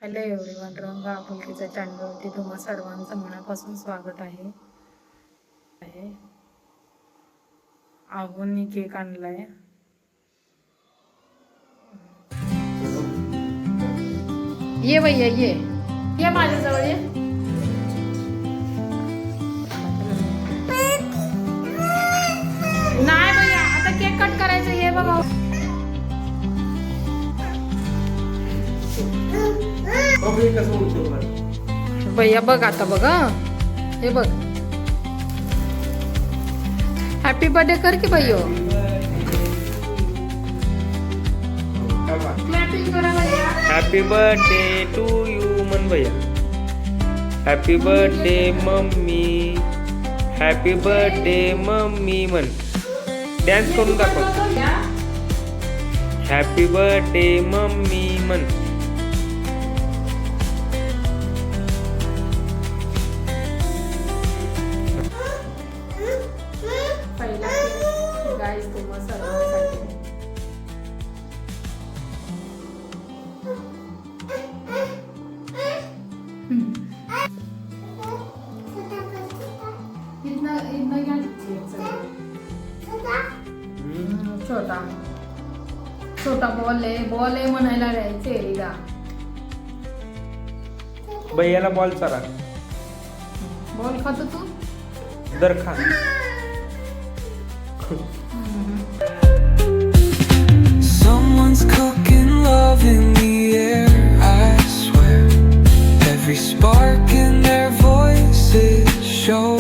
Hello everyone, रंग आपुलकीच्या चॅनलवरती तुम्हा सर्वांचं मनापासून स्वागत आहे. आगोनी केक आणलाय. ये भैया ये माझ्याजवळ ये. नाही भैया, आता केक कट करायचं. हे बघा भैया, बघ आता बघ. हे बघ, हॅपी बर्थडे कर की भैया. क्लॅपिंग करा भैया. हॅपी बर्थडे टू यू मन भैया. Happy birthday mummy. Happy birthday mummy मन. डान्स करून दाखव. हॅपी बर्थडे मम्मी मन. गाईस तुम्हा सर्वांसाठी छोटा छोटा बॉल आहे म्हणायला द्यायचे हिला. भैयाला बॉल चारा. बॉल खातो तू. दर खा. Someone's cooking love in the air, I swear. Every spark in their voices shows